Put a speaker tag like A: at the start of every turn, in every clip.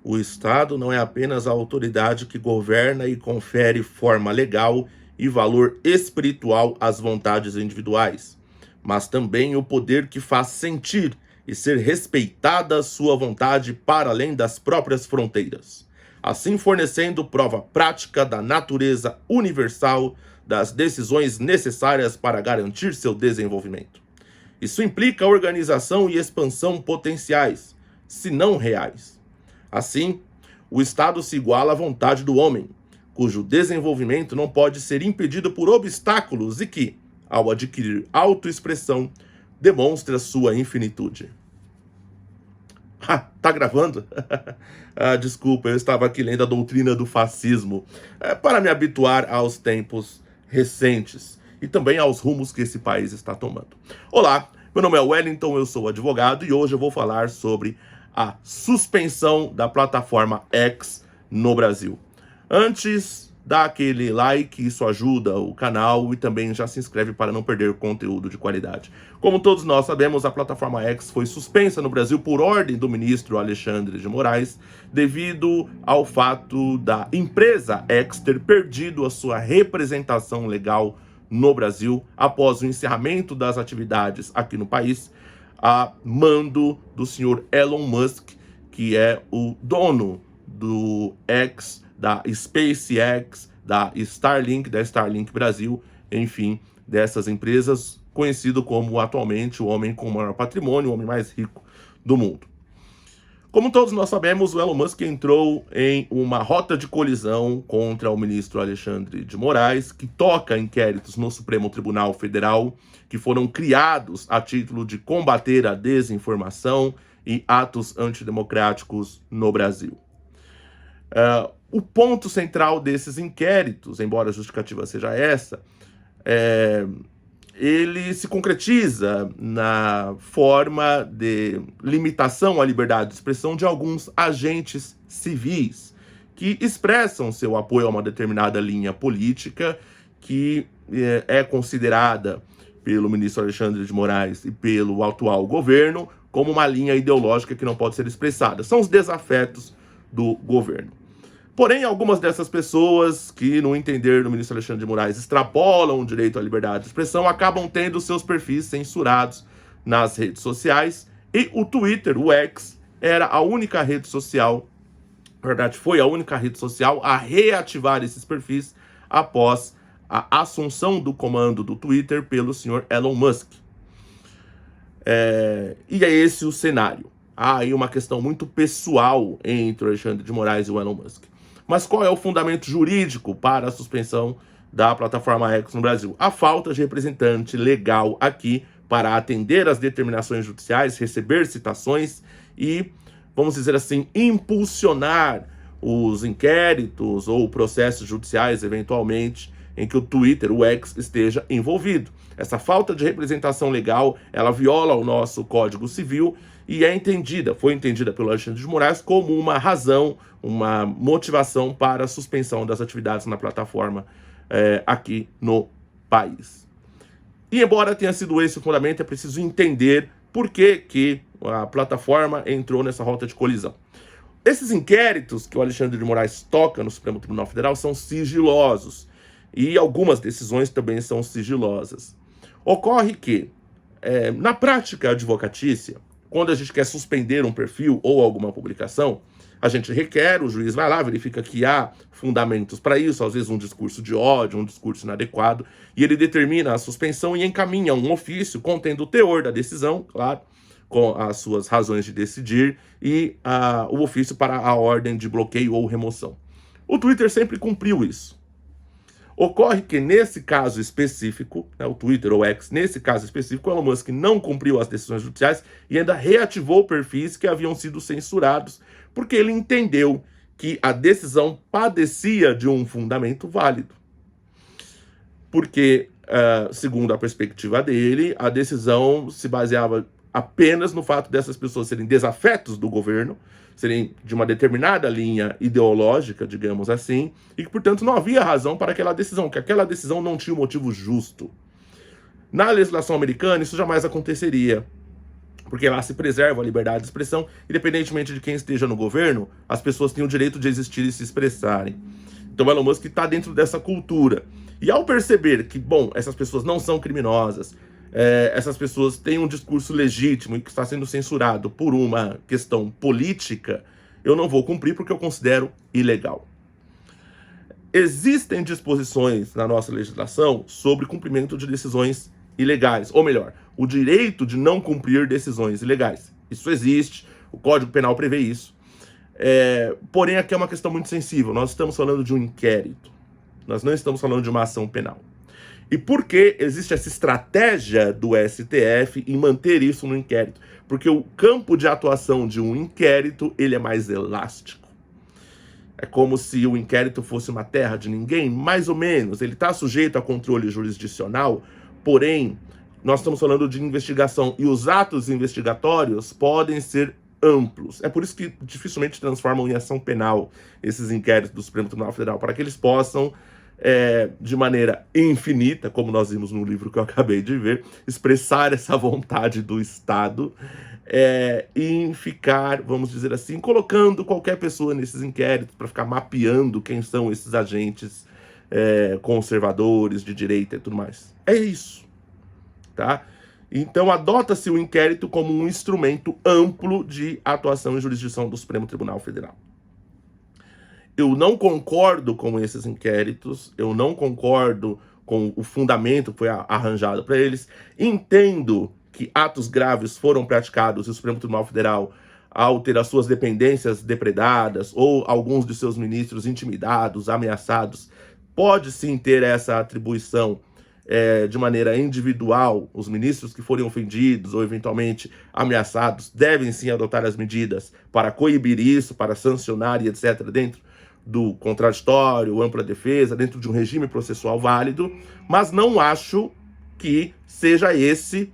A: O Estado não é apenas a autoridade que governa e confere forma legal e valor espiritual às vontades individuais, mas também o poder que faz sentir e ser respeitada a sua vontade para além das próprias fronteiras, assim fornecendo prova prática da natureza universal das decisões necessárias para garantir seu desenvolvimento. Isso implica organização e expansão potenciais, se não reais. Assim, o Estado se iguala à vontade do homem, cujo desenvolvimento não pode ser impedido por obstáculos e que, ao adquirir autoexpressão, demonstra sua infinitude. Tá gravando? Desculpa, eu estava aqui lendo a doutrina do fascismo para me habituar aos tempos recentes e também aos rumos que esse país está tomando. Olá, meu nome é Wellington, eu sou advogado e hoje eu vou falar sobre a suspensão da plataforma X no Brasil. Antes, dá aquele like, isso ajuda o canal e também já se inscreve para não perder conteúdo de qualidade. Como todos nós sabemos, a plataforma X foi suspensa no Brasil por ordem do ministro Alexandre de Moraes, devido ao fato da empresa X ter perdido a sua representação legal no Brasil após o encerramento das atividades aqui no país, a mando do senhor Elon Musk, que é o dono do X, da SpaceX, da Starlink Brasil, enfim, dessas empresas, conhecido como atualmente o homem com o maior patrimônio, o homem mais rico do mundo. Como todos nós sabemos, o Elon Musk entrou em uma rota de colisão contra o ministro Alexandre de Moraes, que toca inquéritos no Supremo Tribunal Federal, que foram criados a título de combater a desinformação e atos antidemocráticos no Brasil. O ponto central desses inquéritos, embora a justificativa seja essa, ele se concretiza na forma de limitação à liberdade de expressão de alguns agentes civis que expressam seu apoio a uma determinada linha política que é considerada pelo ministro Alexandre de Moraes e pelo atual governo como uma linha ideológica que não pode ser expressada. São os desafetos do governo. Porém, algumas dessas pessoas que, no entender do ministro Alexandre de Moraes, extrapolam o direito à liberdade de expressão, acabam tendo seus perfis censurados nas redes sociais. E o Twitter, o X, era a única rede social, na verdade, foi a única rede social a reativar esses perfis após a assunção do comando do Twitter pelo senhor Elon Musk. E é esse o cenário. Há aí uma questão muito pessoal entre o Alexandre de Moraes e o Elon Musk. Mas qual é o fundamento jurídico para a suspensão da plataforma X no Brasil? A falta de representante legal aqui para atender às determinações judiciais, receber citações e, vamos dizer assim, impulsionar os inquéritos ou processos judiciais, eventualmente, em que o Twitter, o X, esteja envolvido. Essa falta de representação legal, ela viola o nosso Código Civil e foi entendida pelo Alexandre de Moraes como uma razão, uma motivação para a suspensão das atividades na plataforma aqui no país. E embora tenha sido esse o fundamento, é preciso entender por que a plataforma entrou nessa rota de colisão. Esses inquéritos que o Alexandre de Moraes toca no Supremo Tribunal Federal são sigilosos e algumas decisões também são sigilosas. Ocorre que, na prática advocatícia, quando a gente quer suspender um perfil ou alguma publicação, a gente requer, o juiz vai lá, verifica que há fundamentos para isso, às vezes um discurso de ódio, um discurso inadequado, e ele determina a suspensão e encaminha um ofício contendo o teor da decisão, claro, com as suas razões de decidir, e o ofício para a ordem de bloqueio ou remoção. O Twitter sempre cumpriu isso. Ocorre que nesse caso específico, o Twitter ou X, nesse caso específico, o Elon Musk não cumpriu as decisões judiciais e ainda reativou perfis que haviam sido censurados, porque ele entendeu que a decisão padecia de um fundamento válido. Porque, segundo a perspectiva dele, a decisão se baseava apenas no fato dessas pessoas serem desafetos do governo, serem de uma determinada linha ideológica, digamos assim, e que, portanto, não havia razão para aquela decisão, que aquela decisão não tinha um motivo justo. Na legislação americana, isso jamais aconteceria. porque lá se preserva a liberdade de expressão, independentemente de quem esteja no governo, as pessoas têm o direito de existir e se expressarem. Então o Elon Musk está dentro dessa cultura. E ao perceber que, bom, essas pessoas não são criminosas, essas pessoas têm um discurso legítimo e que está sendo censurado por uma questão política, eu não vou cumprir porque eu considero ilegal. Existem disposições na nossa legislação sobre cumprimento de decisões ilegais, ou melhor, o direito de não cumprir decisões ilegais. Isso existe, o Código Penal prevê isso. Porém, aqui é uma questão muito sensível. Nós estamos falando de um inquérito. Nós não estamos falando de uma ação penal. E por que existe essa estratégia do STF em manter isso no inquérito? Porque o campo de atuação de um inquérito, ele é mais elástico. É como se o inquérito fosse uma terra de ninguém, mais ou menos. Ele está sujeito a controle jurisdicional, porém, nós estamos falando de investigação e os atos investigatórios podem ser amplos. É por isso que dificilmente transformam em ação penal esses inquéritos do Supremo Tribunal Federal, para que eles possam, de maneira infinita, como nós vimos no livro que eu acabei de ver, expressar essa vontade do Estado em ficar, vamos dizer assim, colocando qualquer pessoa nesses inquéritos para ficar mapeando quem são esses agentes conservadores, de direita e tudo mais. É isso, tá? Então adota-se o inquérito como um instrumento amplo de atuação e jurisdição do Supremo Tribunal Federal. Eu não concordo com esses inquéritos, eu não concordo com o fundamento que foi arranjado para eles. Entendo que atos graves foram praticados e o Supremo Tribunal Federal, ao ter as suas dependências depredadas ou alguns de seus ministros intimidados, ameaçados, pode sim ter essa atribuição de maneira individual. Os ministros que forem ofendidos ou eventualmente ameaçados devem sim adotar as medidas para coibir isso, para sancionar e etc. dentro do contraditório, ampla defesa, dentro de um regime processual válido, mas não acho que seja esse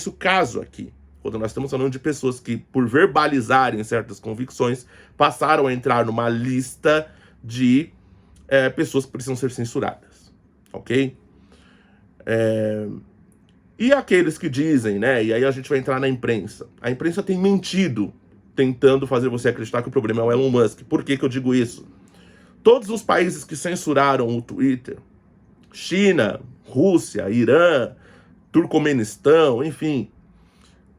A: o caso aqui, quando nós estamos falando de pessoas que, por verbalizarem certas convicções, passaram a entrar numa lista de pessoas que precisam ser censuradas, ok? E aqueles que dizem, né, e aí a gente vai entrar na imprensa. A imprensa tem mentido, tentando fazer você acreditar que o problema é o Elon Musk. Por que que eu digo isso? Todos os países que censuraram o Twitter, China, Rússia, Irã, Turcomenistão, enfim,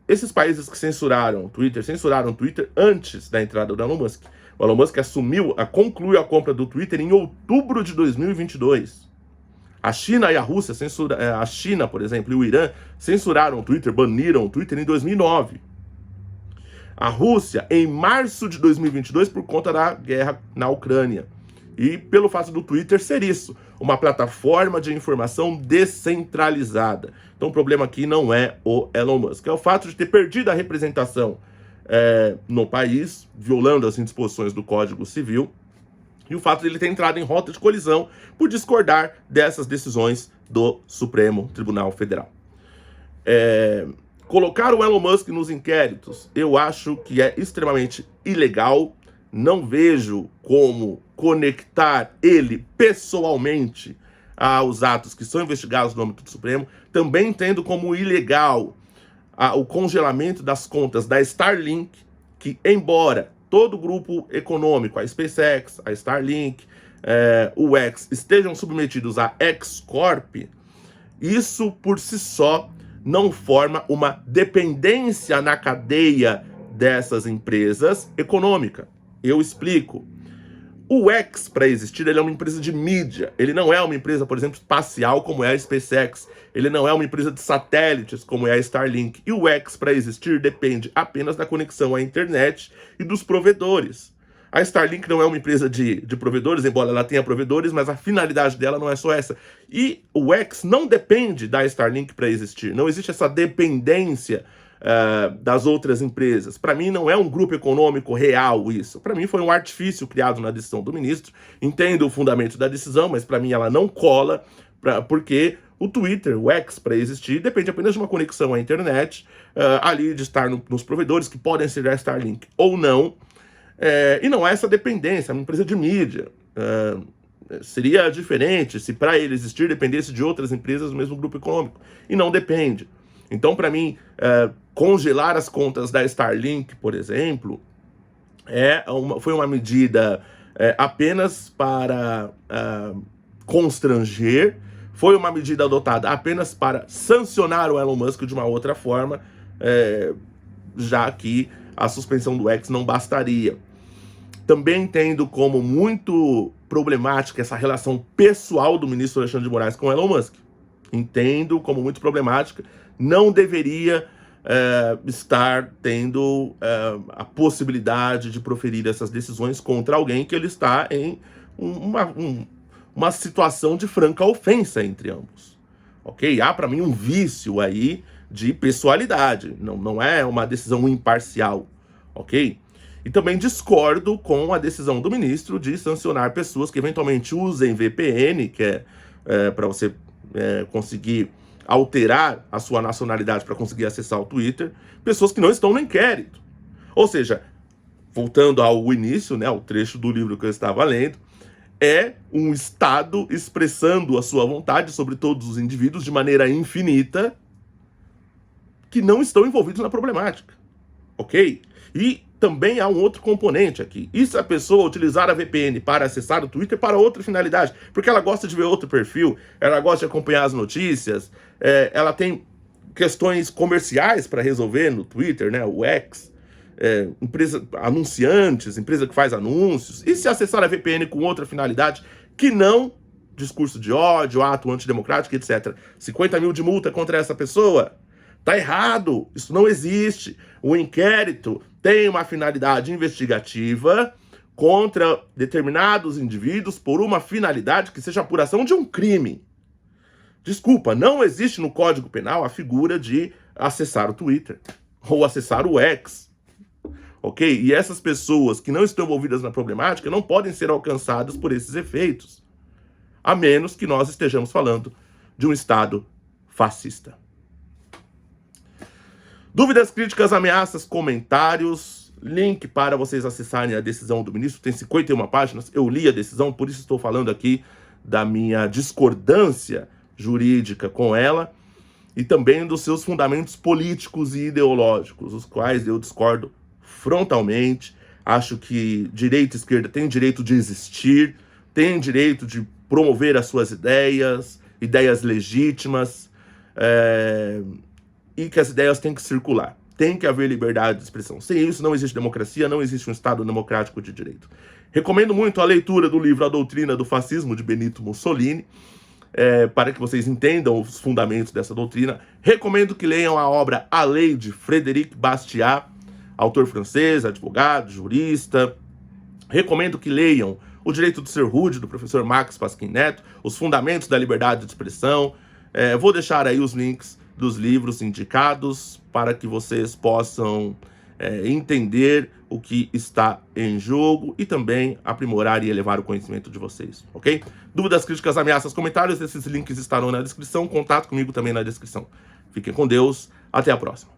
A: esses países que censuraram o Twitter antes da entrada do Elon Musk. O Elon Musk concluiu a compra do Twitter em outubro de 2022. A China e a Rússia a China, por exemplo, e o Irã censuraram o Twitter, baniram o Twitter em 2009. A Rússia, em março de 2022, por conta da guerra na Ucrânia. E pelo fato do Twitter ser isso, uma plataforma de informação descentralizada. Então o problema aqui não é o Elon Musk, é o fato de ter perdido a representação no país, violando as disposições do Código Civil, e o fato de ele ter entrado em rota de colisão por discordar dessas decisões do Supremo Tribunal Federal. Colocar o Elon Musk nos inquéritos, eu acho que é extremamente ilegal. Não vejo como conectar ele pessoalmente aos atos que são investigados no âmbito do Supremo. Também entendo como ilegal o congelamento das contas da Starlink, que, embora todo o grupo econômico, a SpaceX, a Starlink, o X, estejam submetidos à X-Corp, isso por si só não forma uma dependência na cadeia dessas empresas econômica. Eu explico. O X, para existir, ele é uma empresa de mídia. Ele não é uma empresa, por exemplo, espacial, como é a SpaceX. Ele não é uma empresa de satélites, como é a Starlink. E o X, para existir, depende apenas da conexão à internet e dos provedores. A Starlink não é uma empresa de provedores, embora ela tenha provedores, mas a finalidade dela não é só essa. E o X não depende da Starlink para existir. Não existe essa dependência das outras empresas. Para mim, não é um grupo econômico real isso. Para mim, foi um artifício criado na decisão do ministro. Entendo o fundamento da decisão, mas para mim ela não cola, porque o Twitter, o X, para existir, depende apenas de uma conexão à internet, ali de estar nos provedores, que podem ser a Starlink ou não. E não é essa dependência, é uma empresa de mídia. Seria diferente se para ele existir dependesse de outras empresas do mesmo grupo econômico. E não depende. Então, para mim, congelar as contas da Starlink, por exemplo, foi uma medida apenas para constranger, foi uma medida adotada apenas para sancionar o Elon Musk de uma outra forma, já que a suspensão do X não bastaria. Também entendo como muito problemática essa relação pessoal do ministro Alexandre de Moraes com Elon Musk. Entendo como muito problemática, não deveria estar tendo a possibilidade de proferir essas decisões contra alguém que ele está em uma situação de franca ofensa entre ambos. Ok? Há para mim um vício aí de pessoalidade, não é uma decisão imparcial, ok? E também discordo com a decisão do ministro de sancionar pessoas que eventualmente usem VPN, que é para você conseguir alterar a sua nacionalidade para conseguir acessar o Twitter, pessoas que não estão no inquérito. Ou seja, voltando ao início, né, ao trecho do livro que eu estava lendo, é um Estado expressando a sua vontade sobre todos os indivíduos de maneira infinita que não estão envolvidos na problemática, ok? E também há um outro componente aqui. E se a pessoa utilizar a VPN para acessar o Twitter para outra finalidade? Porque ela gosta de ver outro perfil, ela gosta de acompanhar as notícias, ela tem questões comerciais para resolver no Twitter, né? O X, anunciantes, empresa que faz anúncios. E se acessar a VPN com outra finalidade que não discurso de ódio, ato antidemocrático, etc. 50 mil de multa contra essa pessoa? Tá errado, isso não existe. O inquérito tem uma finalidade investigativa contra determinados indivíduos por uma finalidade que seja a apuração de um crime. Desculpa, não existe no Código Penal a figura de acessar o Twitter ou acessar o X, ok? E essas pessoas que não estão envolvidas na problemática não podem ser alcançadas por esses efeitos, a menos que nós estejamos falando de um Estado fascista. Dúvidas, críticas, ameaças, comentários, link para vocês acessarem a decisão do ministro, tem 51 páginas, eu li a decisão, por isso estou falando aqui da minha discordância jurídica com ela e também dos seus fundamentos políticos e ideológicos, os quais eu discordo frontalmente. Acho que direita e esquerda têm direito de existir, têm direito de promover as suas ideias legítimas, e que as ideias têm que circular. Tem que haver liberdade de expressão. Sem isso não existe democracia, não existe um Estado democrático de direito. Recomendo muito a leitura do livro A Doutrina do Fascismo, de Benito Mussolini, para que vocês entendam os fundamentos dessa doutrina. Recomendo que leiam a obra A Lei, de Frédéric Bastiat, autor francês, advogado, jurista. Recomendo que leiam O Direito de Ser Rude, do professor Max Pasquim Neto, Os Fundamentos da Liberdade de Expressão. Vou deixar aí os links dos livros indicados para que vocês possam entender o que está em jogo e também aprimorar e elevar o conhecimento de vocês, ok? Dúvidas, críticas, ameaças, comentários, esses links estarão na descrição, contato comigo também na descrição. Fiquem com Deus, até a próxima.